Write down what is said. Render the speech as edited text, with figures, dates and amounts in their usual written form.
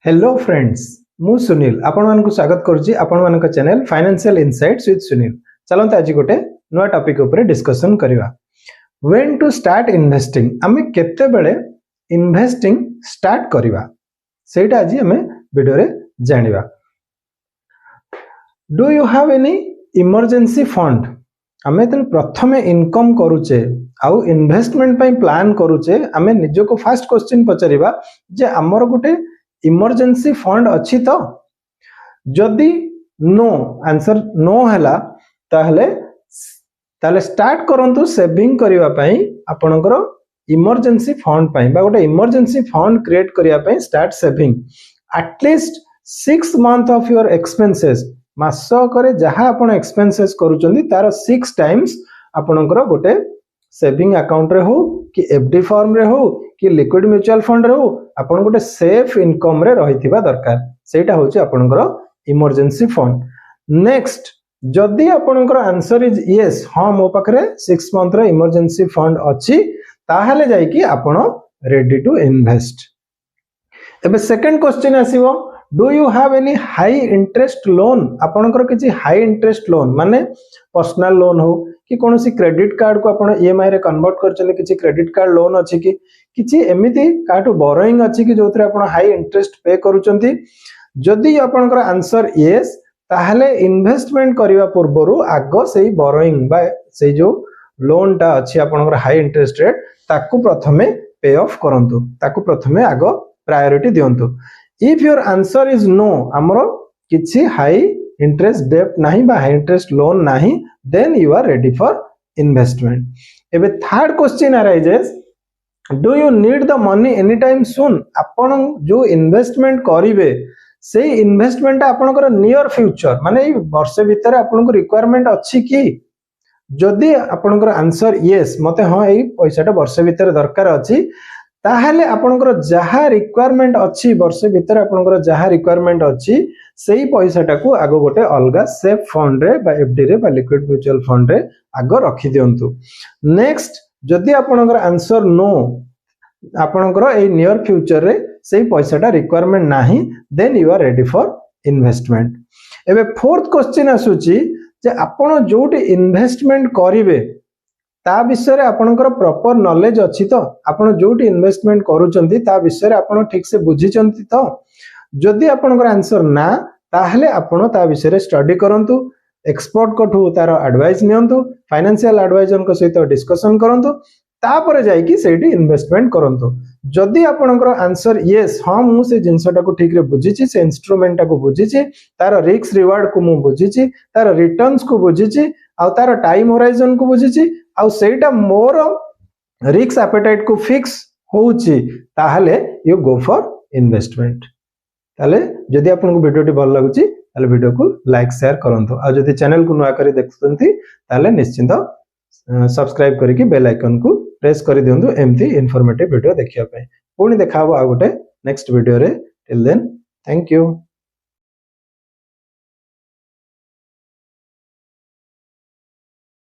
Hello friends मु सुनील आपण मानक स्वागत करूची आपण मानक channel financial insights with Sunil. चलते आज गोटे नुआ टॉपिक ऊपर डिस्कशन करवा। व्हेन टू स्टार्ट इन्वेस्टिंग आमे केते बेले इन्वेस्टिंग स्टार्ट करवा सेटा आज आमे वीडियो रे जानिबा। Do you have any emergency fund आमे त प्रथमे इनकम करूचे आउ इन्वेस्टमेंट पई प्लान करूचे आमे निजको फर्स्ट क्वेश्चन पचारिबा जे हमर गोटे इमरजेंसी फंड अच्छी तो जदि नो आंसर नो हैला ताहले स्टार्ट करंतु सेविंग करिवा पई आपनकर इमरजेंसी फंड पई बा गोटे इमरजेंसी फंड क्रिएट करिया पई start saving at least 6 month of your expenses मासो करे जहां आपण एक्सपेंसेस करूचंदी तार 6 टाइम्स आपनकर गोटे सेविंग अकाउंट रे हो कि एफडी फॉर्म रे हो कि लिक्विड म्यूचुअल फंड रे हो आपण गोटे सेफ इनकम रे रहिथिबा दरकार सेटा होची आपनकर इमरजेंसी फंड। नेक्स्ट जदि आपनकर आंसर इज यस हां मो पाखरे 6 मंथ रे इमरजेंसी फंड अछि ताहाले जाई कि आपण रेडी टू इन्वेस्ट। एबे सेकंड क्वेश्चन आसीबो do you have any high interest loan आपनकर किछि हाई इंटरेस्ट लोन माने पर्सनल लोन हो कि कौन सी क्रेडिट कार्ड को आपण ईएमआई रे कन्वर्ट करछले किछि क्रेडिट कार्ड लोन अछि कि किछि एमिति काटू बोरोइंग अछि कि जोथरे आपण हाई इंटरेस्ट पे करूचंती जदि आपनकर आंसर यस ताहले इन्वेस्टमेंट करिवा पूर्वरु आगो सेही बोरोइंग बा सेही जो लोन टा अछि आपनकर हाई इंटरेस्ट रेट ताकू प्रथमे पे ऑफ करंतु ताकू प्रथमे आगो प्रायोरिटी दियंतु। If your answer is no हमरो किछि हाई इंटरेस्ट डेब्ट नाही बा हाई इंटरेस्ट लोन नाही then you are ready for investment। एबे third question arises do you need the money any time soon आपण जो इन्वेस्टमेंट करिवे से इन्वेस्टमेंट आपनकर नियर फ्यूचर माने वर्ष भीतर आपनको रिक्वायरमेंट अछि कि जदि आपनकर आंसर यस मते हां एई पैसाटा वर्ष भीतर दरकार अछि ताहले आपनकर जहा रिक्वायरमेंट अछि वर्ष भीतर आपनकर जहा रिक्वायरमेंट अछि सेही पैसाटा को आगो गोटे अलगा सेफ फंड रे बा एफडी रे बा लिक्विड म्यूचुअल फंड रे आगो रखि दियंतु। नेक्स्ट जदि आपनकर आंसर नो आपनकर ए नियर फ्यूचर रे सेही पैसाटा रिक्वायरमेंट नाही then you are ready for investment. एबे फोर्थ क्वेश्चन आसुची जे आपण जोटी इन्वेस्टमेंट करिवे ता विषय रे आपनकर प्रॉपर नॉलेज अछि तो आपण जोटी इन्वेस्टमेंट करूचंती ता विषय रे आपण ठीक से बुझिचंती तो जदि आपनकर आंसर ना ताहले आपण ता विषय रे स्टडी करंतु एक्सपर्ट कोठू तार एडवाइस नियंतु फाइनेंशियल एडवाइजर को सहित डिस्कशन करंतु तापर जाई कि सेठी इन्वेस्टमेंट करंतु। जदि आपनकर आंसर यस हां मु से जिंसटा को ठीक रे बुझिची से इंस्ट्रूमेंट को बुझिची तार रिस्क रिवार्ड को मु बुझिची तार रिटर्न्स को बुझिची आ तार टाइम होराइजन को बुझिची आ सेटा मोर रिस्क एपेटाइट को फिक्स होउची ताहले यू गो फॉर इन्वेस्टमेंट। ताले जदि आपनको वीडियोटी भल लागुची ताले वीडियो को लाइक शेयर करंतु आ जदि चैनल को नुआ करी देखुचंती ताले निश्चित सब्सक्राइब करके बेल आइकन को प्रेस कर दियंतु एमती इन्फॉर्मेटिव वीडियो देखिया पई। पुणी देखाबो आ गोटे नेक्स्ट वीडियो रे टिल देन थैंक यू।